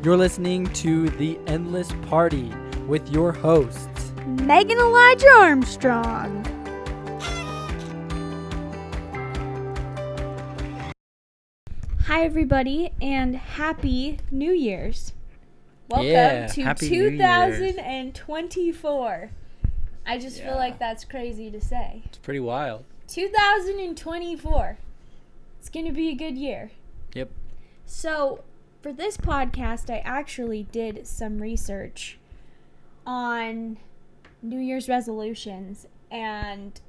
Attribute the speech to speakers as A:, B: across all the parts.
A: You're listening to The Endless Party with your hosts,
B: Megan Elijah Armstrong. Hi, everybody, and Happy New Year's. Welcome to
A: Happy New Year's.
B: 2024. I just feel like that's crazy to say.
A: It's pretty wild.
B: 2024. It's going to be a good year.
A: Yep.
B: So, for this podcast, I actually did some research on New Year's resolutions and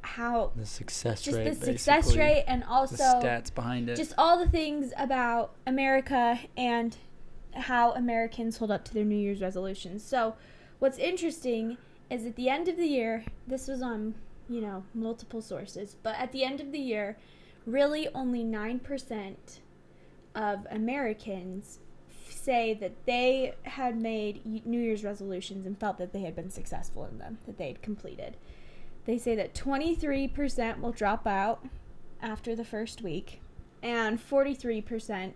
B: how
A: The success
B: just
A: rate,
B: the success rate and also
A: the stats behind it.
B: just all the things about America and how Americans hold up to their New Year's resolutions. So, what's interesting is at the end of the year, this was on, multiple sources, but at the end of the year, really only 9% of Americans say that they had made New Year's resolutions and felt that they had been successful in them, that they had completed. They say that 23% will drop out after the first week, and 43%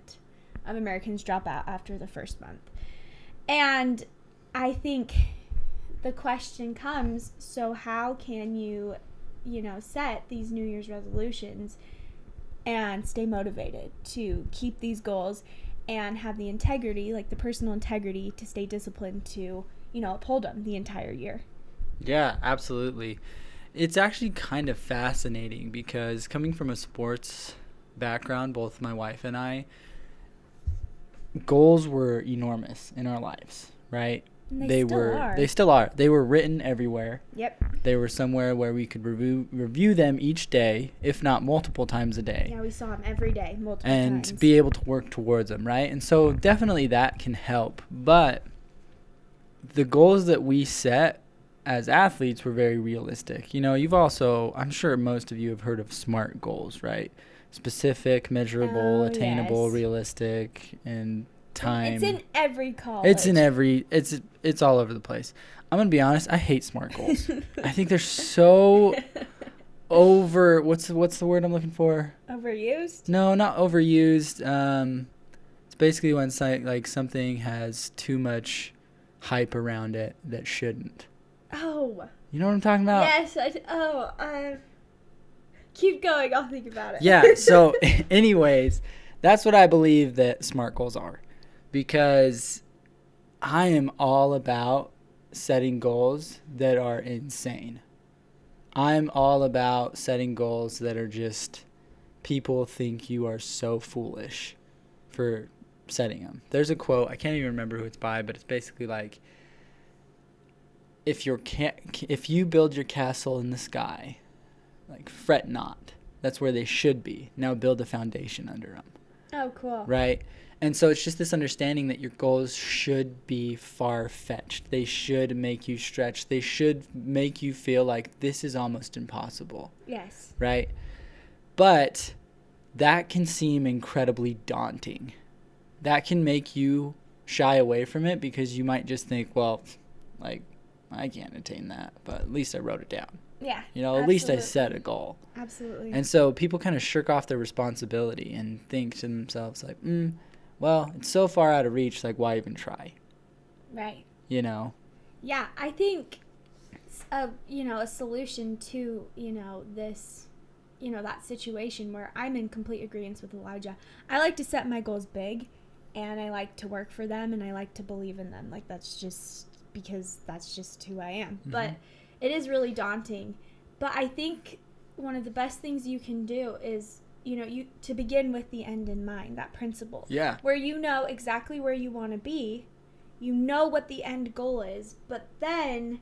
B: of Americans drop out after the first month. And I think the question comes, so how can you, set these New Year's resolutions and stay motivated to keep these goals and have the integrity, like the personal integrity, to stay disciplined to, uphold them the entire year?
A: Yeah, absolutely. It's actually kind of fascinating because coming from a sports background, both my wife and I, goals were enormous in our lives, right?
B: They
A: still are. They were written everywhere.
B: Yep.
A: They were somewhere where we could review them each day, if not multiple times a day.
B: Yeah, we saw them every day, multiple times.
A: And be able to work towards them, right? And so definitely that can help. But the goals that we set as athletes were very realistic. I'm sure most of you have heard of SMART goals, right? Specific, measurable, attainable,
B: yes.
A: Realistic, and time.
B: It's in every college.
A: It's all over the place. I'm going to be honest, I hate SMART goals. I think they're so what's the word I'm looking for?
B: Overused?
A: No, not overused. It's basically when something has too much hype around it that shouldn't.
B: Oh.
A: You know what I'm talking about?
B: Yes. Keep going. I'll think about it.
A: Yeah. So, anyways, that's what I believe that SMART goals are, because I am all about setting goals that are insane. I'm all about setting goals that are just people think you are so foolish for setting them. There's a quote, I can't even remember who it's by, but it's basically like, if you build your castle in the sky, like, fret not. That's where they should be. Now build a foundation under them.
B: Oh, cool.
A: Right? And so it's just this understanding that your goals should be far-fetched. They should make you stretch. They should make you feel like this is almost impossible.
B: Yes.
A: Right? But that can seem incredibly daunting. That can make you shy away from it because you might just think, well, I can't attain that, but at least I wrote it down.
B: Yeah.
A: At least I set a goal.
B: Absolutely.
A: And so people kind of shirk off their responsibility and think to themselves like, well, it's so far out of reach, like, why even try?
B: Right.
A: Yeah,
B: I think, a solution to, this, that situation where I'm in complete agreement with Elijah. I like to set my goals big, and I like to work for them, and I like to believe in them. Like, that's just because that's just who I am. Mm-hmm. But it is really daunting. But I think one of the best things you can do is, you to begin with the end in mind, that principle.
A: Yeah.
B: Where you know exactly where you want to be, you know what the end goal is, but then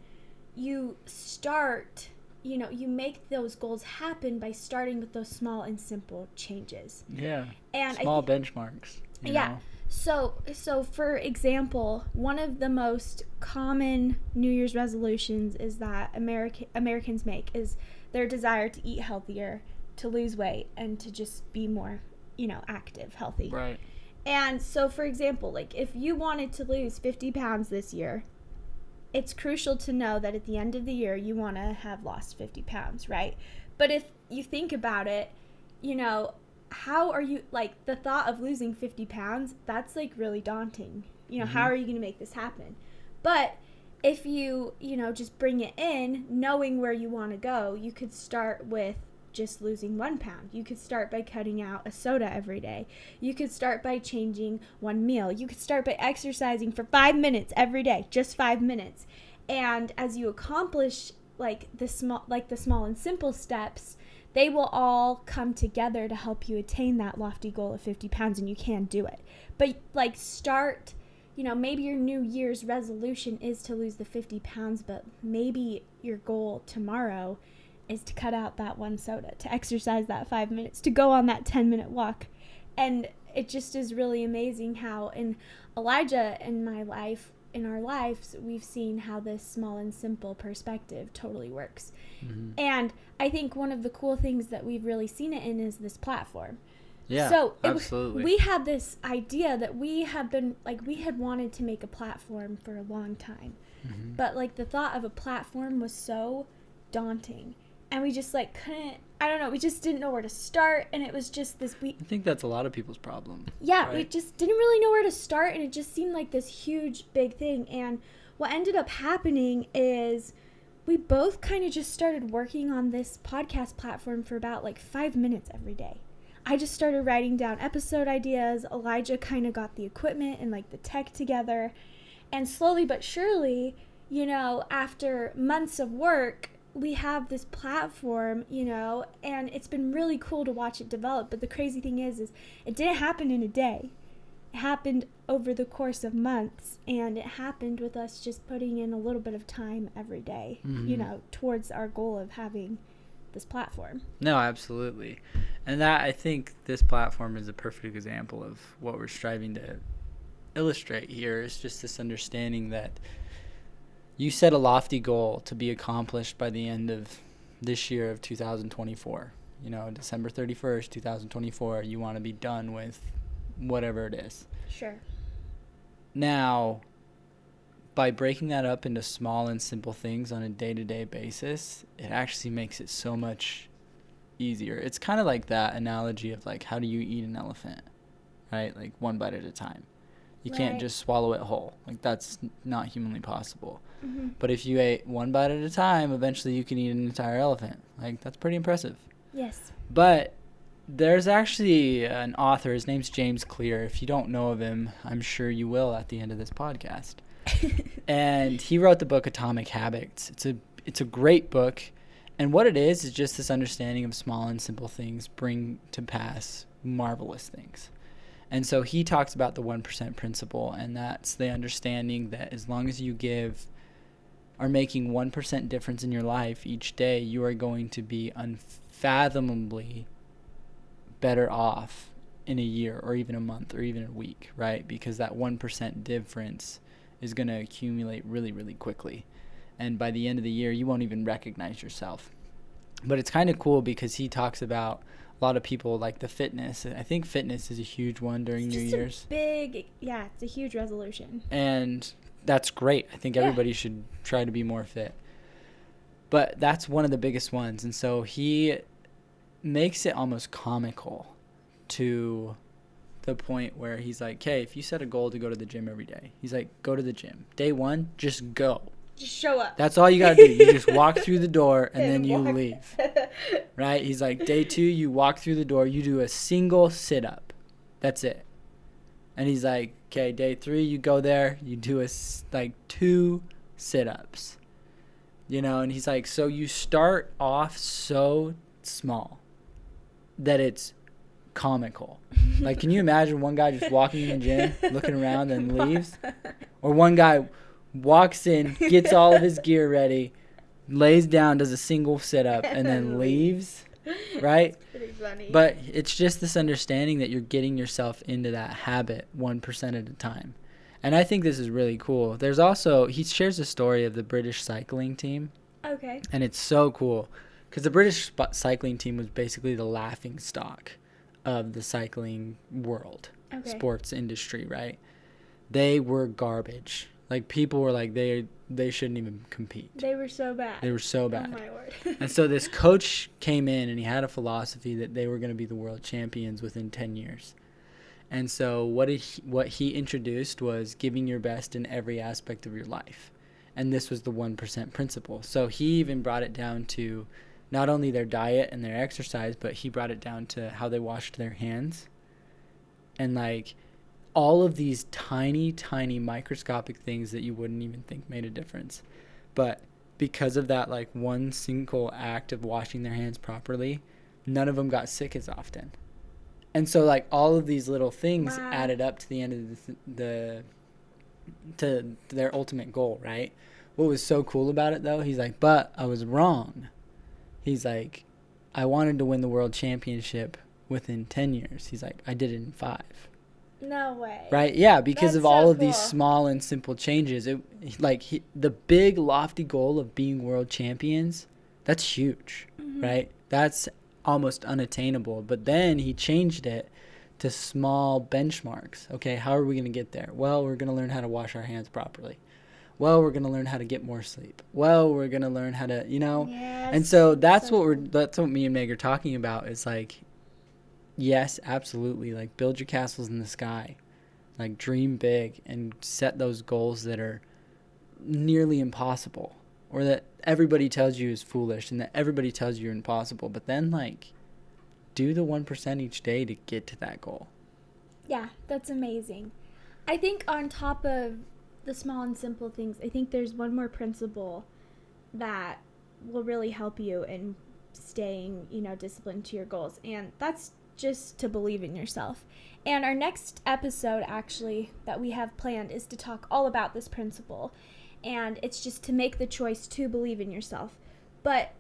B: you start, you make those goals happen by starting with those small and simple changes.
A: Yeah.
B: And
A: small benchmarks. You know?
B: So for example, one of the most common New Year's resolutions is that Americans make is their desire to eat healthier, to lose weight, and to just be more, active, healthy.
A: Right.
B: And so, for example, like if you wanted to lose 50 pounds this year, it's crucial to know that at the end of the year, you want to have lost 50 pounds, right? But if you think about it, how are you, like, the thought of losing 50 pounds, that's, like, really daunting. You know, how are you going to make this happen? But if you, just bring it in, knowing where you want to go, you could start with just losing 1 pound. You could start by cutting out a soda every day. You could start by changing one meal. You could start by exercising for 5 minutes every day, just 5 minutes. And as you accomplish the small and simple steps, they will all come together to help you attain that lofty goal of 50 pounds, and you can do it. But start, maybe your New Year's resolution is to lose the 50 pounds, but maybe your goal tomorrow is to cut out that one soda, to exercise that 5 minutes, to go on that 10-minute walk. And it just is really amazing how in Elijah and my life, in our lives, we've seen how this small and simple perspective totally works. Mm-hmm. And I think one of the cool things that we've really seen it in is this platform.
A: Yeah,
B: so
A: absolutely.
B: We had this idea that we had wanted to make a platform for a long time. Mm-hmm. But the thought of a platform was so daunting. And we just couldn't, I don't know, we just didn't know where to start. And it was just this,
A: I think that's a lot of people's problem.
B: Yeah,
A: right?
B: We just didn't really know where to start. And it just seemed like this huge, big thing. And what ended up happening is we both kind of just started working on this podcast platform for about 5 minutes every day. I just started writing down episode ideas. Elijah kind of got the equipment and the tech together. And slowly but surely, after months of work, we have this platform, and it's been really cool to watch it develop. But the crazy thing is it didn't happen in a day. It happened over the course of months, and it happened with us just putting in a little bit of time every day, mm-hmm. Towards our goal of having this platform.
A: No, absolutely. And that, I think this platform is a perfect example of what we're striving to illustrate here. Is just this understanding that you set a lofty goal to be accomplished by the end of this year of 2024. December 31st, 2024, you want to be done with whatever it is.
B: Sure.
A: Now, by breaking that up into small and simple things on a day-to-day basis, it actually makes it so much easier. It's kind of like that analogy of how do you eat an elephant, right? One bite at a time. You can't just swallow it whole. That's not humanly possible. Mm-hmm. But if you ate one bite at a time, eventually you can eat an entire elephant. That's pretty impressive.
B: Yes.
A: But there's actually an author. His name's James Clear. If you don't know of him, I'm sure you will at the end of this podcast. And he wrote the book Atomic Habits. It's a great book. And what it is just this understanding of small and simple things bring to pass marvelous things. And so he talks about the 1% principle, and that's the understanding that as long as you are making 1% difference in your life each day, you are going to be unfathomably better off in a year or even a month or even a week, right? Because that 1% difference is going to accumulate really, really quickly. And by the end of the year, you won't even recognize yourself. But it's kind of cool because he talks about a lot of people the fitness. I think fitness is a huge one during New Year's.
B: It's a huge resolution.
A: And that's great. I think everybody should try to be more fit. But that's one of the biggest ones. And so he makes it almost comical to the point where he's like, okay, if you set a goal to go to the gym every day, he's like, go to the gym. Day one, just go.
B: Just show up.
A: That's all you got to do. You just walk through the door and then you leave. Right? He's like, day two, you walk through the door, you do a single sit-up. That's it. And he's like, okay, day three, you go there, you do 2 sit-ups. And he's like, so you start off so small that it's comical. Can you imagine one guy just walking in the gym, looking around, and leaves? Or one guy walks in, gets all of his gear ready, lays down, does a single sit-up, and then leaves, right?
B: It's pretty funny.
A: But it's just this understanding that you're getting yourself into that habit 1% at a time. And I think this is really cool. There's also, he shares a story of the British cycling team.
B: Okay.
A: And it's so cool because the British cycling team was basically the laughing stock of the cycling world, sports industry, right? They were garbage. Like, people were like, they shouldn't even compete.
B: They were so bad.
A: They were so
B: Oh
A: bad.
B: my word.
A: And so this coach came in, and he had a philosophy that they were going to be the world champions within 10 years. And so what he introduced was giving your best in every aspect of your life. And this was the 1% principle. So he even brought it down to not only their diet and their exercise, but he brought it down to how they washed their hands. And like all of these tiny, tiny microscopic things that you wouldn't even think made a difference. But because of that, like, one single act of washing their hands properly, none of them got sick as often. And so, like, all of these little things
B: Wow.
A: added up to the end of to their ultimate goal, right? What was so cool about it, though, he's like, but I was wrong. He's like, I wanted to win the world championship within 10 years. He's like, I did it in 5.
B: No way.
A: Right? Yeah, because
B: That's
A: of all
B: so
A: of these
B: cool.
A: small and simple changes. The big, lofty goal of being world champions, that's huge, right? That's almost unattainable. But then he changed it to small benchmarks. Okay, how are we going to get there? Well, we're going to learn how to wash our hands properly. Well, we're going to learn how to get more sleep. Well, we're going to learn how to,
B: Yes.
A: And so that's
B: So
A: that's what me and Meg are talking about. Is like, yes, absolutely. Like, build your castles in the sky. Like, dream big and set those goals that are nearly impossible, or that everybody tells you is foolish and that everybody tells you are impossible. But then, like, do the 1% each day to get to that goal.
B: Yeah, that's amazing. I think on top of the small and simple things, I think there's one more principle that will really help you in staying, disciplined to your goals. And that's just to believe in yourself. And our next episode, actually, that we have planned is to talk all about this principle. And it's just to make the choice to believe in yourself. But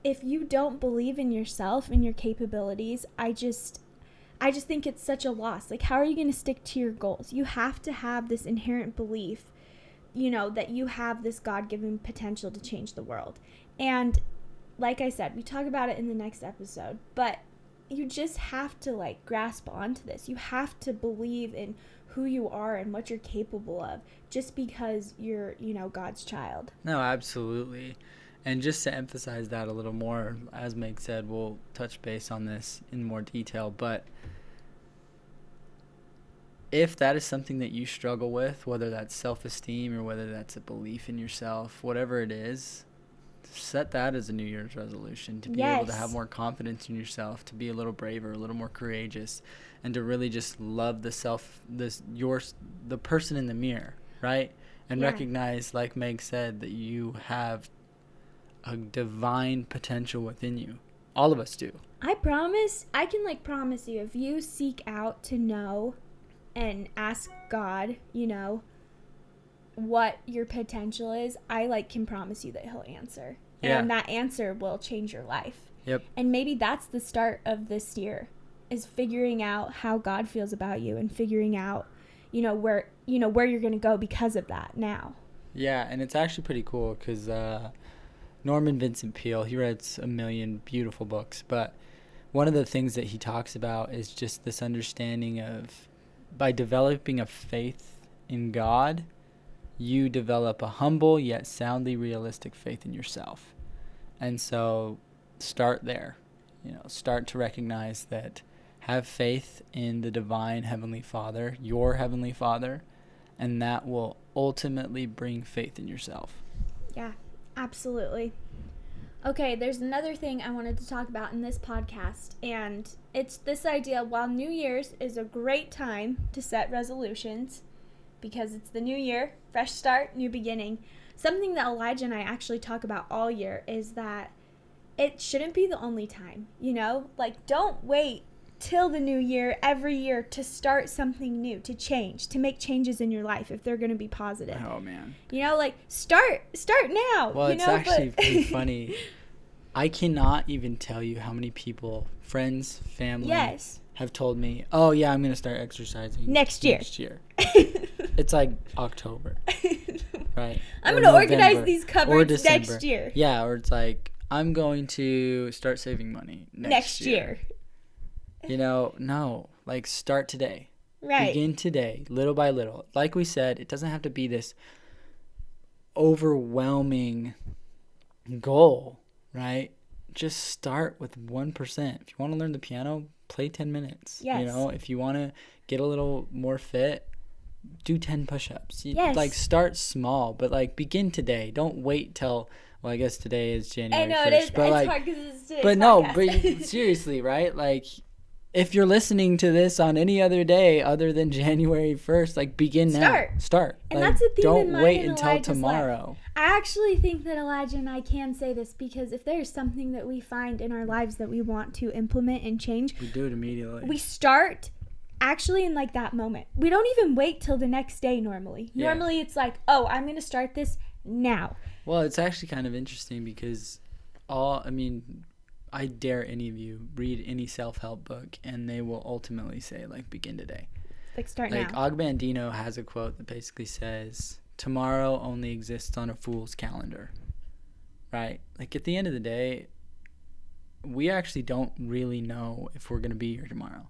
B: if you don't believe in yourself and your capabilities, I just think it's such a loss. Like, how are you going to stick to your goals? You have to have this inherent belief, that you have this God-given potential to change the world. And like I said, we talk about it in the next episode, but you just have to, like, grasp onto this. You have to believe in who you are and what you're capable of just because you're, God's child.
A: No, absolutely. And just to emphasize that a little more, as Meg said, we'll touch base on this in more detail, but if that is something that you struggle with, whether that's self-esteem or whether that's a belief in yourself, whatever it is, set that as a New Year's resolution to be able to have more confidence in yourself, to be a little braver, a little more courageous, and to really just love the person in the mirror, right? And recognize, like Meg said, that you have a divine potential within you. All of us do.
B: I can promise you, if you seek out to know and ask God, what your potential is, I can promise you that he'll answer.
A: Yeah.
B: And that answer will change your life.
A: Yep.
B: And maybe that's the start of this year, is figuring out how God feels about you and figuring out, where you're going to go because of that now.
A: Yeah, and it's actually pretty cool because Norman Vincent Peale, he writes a million beautiful books, but one of the things that he talks about is just this understanding of, by developing a faith in God, you develop a humble yet soundly realistic faith in yourself. And so start there. Start to recognize that, have faith in the divine Heavenly Father, your Heavenly Father, and that will ultimately bring faith in yourself.
B: Yeah, absolutely. Okay, there's another thing I wanted to talk about in this podcast, and it's this idea, while New Year's is a great time to set resolutions, because it's the new year, fresh start, new beginning, something that Elijah and I actually talk about all year is that it shouldn't be the only time, Don't wait till the new year every year to start something new, to change, to make changes in your life if they're going to be positive.
A: Oh, man.
B: Start now.
A: Well, it's actually pretty funny. I cannot even tell you how many people, friends, family, have told me, oh, yeah, I'm going to start exercising
B: next year.
A: It's like October, right?
B: I'm going to organize these cupboards next year.
A: Yeah, or it's like, I'm going to start saving money next year. No, start today.
B: Right.
A: Begin today, little by little. Like we said, it doesn't have to be this overwhelming goal, right? Just start with 1%. If you want to learn the piano, play 10 minutes.
B: Yes.
A: You know, if you want to get a little more fit, do 10 push-ups.
B: Yes.
A: Like, start small, but like begin today. Don't wait till, well, I guess today is January 1st.
B: I know it is.
A: But
B: it's
A: like,
B: hard because it's today's
A: but no,
B: podcast.
A: but seriously, right? Like, if you're listening to this on any other day other than January 1st, like, begin now. Start.
B: And
A: like,
B: that's a theme
A: don't
B: in mine
A: wait
B: and
A: until
B: Elijah's
A: tomorrow.
B: life. I actually think that Elijah and I can say this because if there's something that we find in our lives that we want to implement and change,
A: We do it immediately.
B: we start actually in like that moment. We don't even wait till the next day normally.
A: Yeah.
B: Normally it's like, oh, I'm going to start this now.
A: Well, it's actually kind of interesting because I dare any of you read any self-help book and they will ultimately say, like, begin today.
B: Like, start
A: Like,
B: now.
A: Ogbandino has a quote that basically says, tomorrow only exists on a fool's calendar. Right? Like, at the end of the day, we actually don't really know if we're going to be here tomorrow.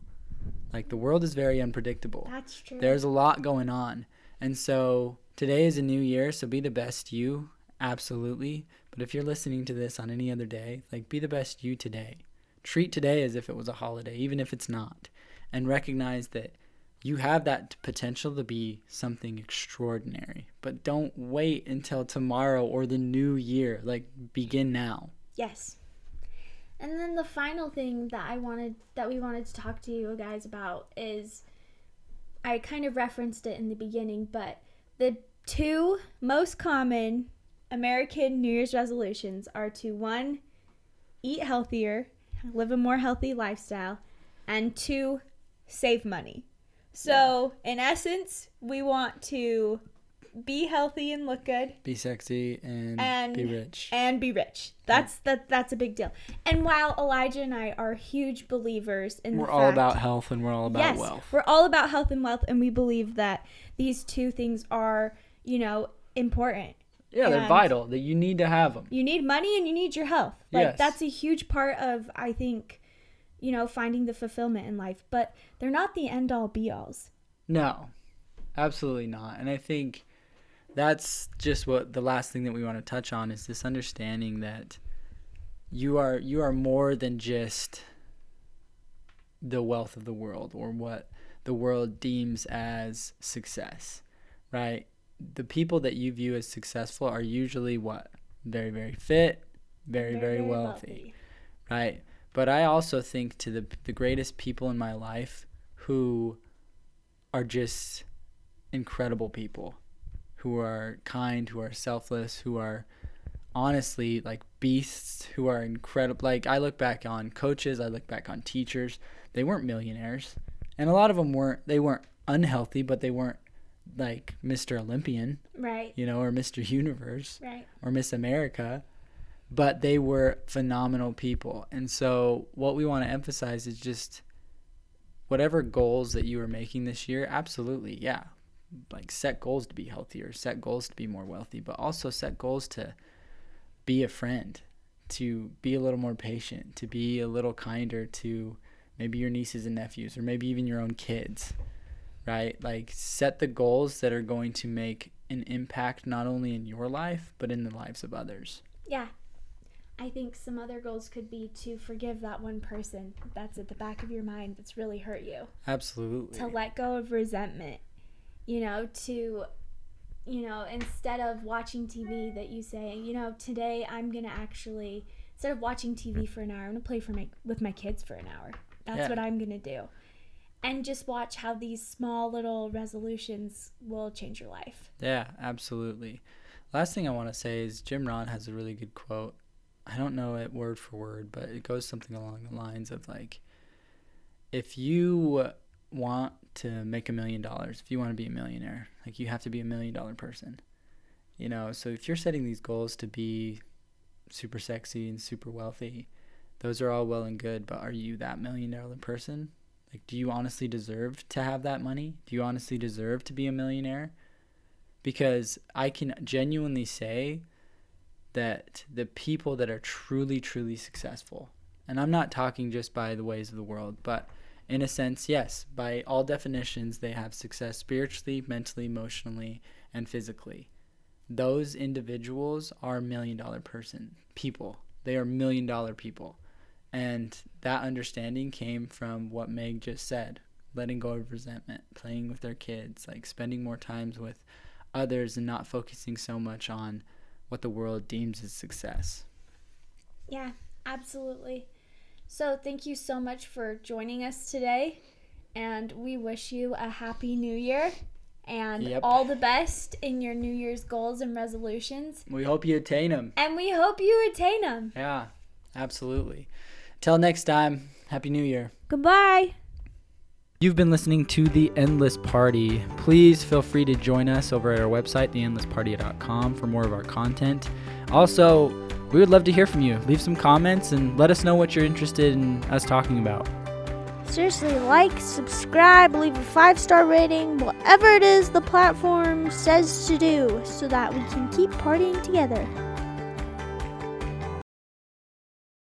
A: Like, the world is very unpredictable.
B: That's true.
A: There's a lot going on. And so today is a new year, so be the best you. Absolutely. But if you're listening to this on any other day, like, be the best you today. Treat today as if it was a holiday, even if it's not. And recognize that you have that potential to be something extraordinary. But don't wait until tomorrow or the new year. Like, begin now.
B: Yes. And then the final thing that we wanted to talk to you guys about is, I kind of referenced it in the beginning, but the two most common American New Year's resolutions are to, 1, eat healthier, live a more healthy lifestyle, and 2, save money. So, in essence, we want to be healthy and look good.
A: Be sexy and be rich.
B: And be rich. That's a big deal. And while Elijah and I are huge believers in
A: We're all about health and we're all about wealth.
B: We're all about health and wealth, and we believe that these two things are, important.
A: Yeah, they're vital. That you need to have them.
B: You need money and you need your health. Like,
A: Yes.
B: that's a huge part of, I think, finding the fulfillment in life. But they're not the end-all, be-alls.
A: No, absolutely not. And I think that's just what the last thing that we want to touch on is this understanding that you are more than just the wealth of the world or what the world deems as success, right? The people that you view as successful are usually what? Very, very fit, very, very wealthy, right? But I also think to the greatest people in my life who are just incredible people, who are kind, who are selfless, who are honestly like beasts, who are incredible. Like, I look back on coaches, I look back on teachers. They weren't millionaires, and a lot of them weren't. They weren't unhealthy, but they weren't like Mr. Olympian,
B: Right.
A: or Mr. Universe,
B: Right.
A: or Miss America. But they were phenomenal people. And so what we want to emphasize is just whatever goals that you are making this year, absolutely, yeah. Like, set goals to be healthier, set goals to be more wealthy, but also set goals to be a friend, to be a little more patient, to be a little kinder to maybe your nieces and nephews, or maybe even your own kids, right? Like, set the goals that are going to make an impact not only in your life, but in the lives of others.
B: Yeah. I think some other goals could be to forgive that one person that's at the back of your mind that's really hurt you.
A: Absolutely.
B: To let go of resentment. Instead of watching TV, that you say, today I'm going to actually, instead of watching TV for an hour, I'm going to play with my kids for an hour. That's what I'm going to do. And just watch how these small little resolutions will change your life.
A: Yeah, absolutely. Last thing I want to say is Jim Rohn has a really good quote. I don't know it word for word, but it goes something along the lines of, like, if you want to make $1 million, if you want to be a millionaire, like, you have to be $1 million person. So if you're setting these goals to be super sexy and super wealthy, those are all well and good, but are you that $1 million person? Like, do you honestly deserve to have that money? Do you honestly deserve to be a millionaire? Because I can genuinely say that the people that are truly, truly successful, and I'm not talking just by the ways of the world, but in a sense, yes, by all definitions, they have success spiritually, mentally, emotionally, and physically. Those individuals are $1 million people. They are $1 million people. And that understanding came from what Meg just said, letting go of resentment, playing with their kids, like spending more times with others and not focusing so much on what the world deems as success.
B: Yeah, absolutely. So thank you so much for joining us today, and we wish you a happy new year and all the best in your New Year's goals and resolutions.
A: We hope you attain them.
B: And we hope you attain them.
A: Yeah, absolutely. Till next time, Happy New Year.
B: Goodbye.
A: You've been listening to The Endless Party. Please feel free to join us over at our website, theendlessparty.com, for more of our content. Also, we would love to hear from you. Leave some comments and let us know what you're interested in us talking about.
B: Seriously, like, subscribe, leave a 5-star rating, whatever it is the platform says to do, so that we can keep partying together.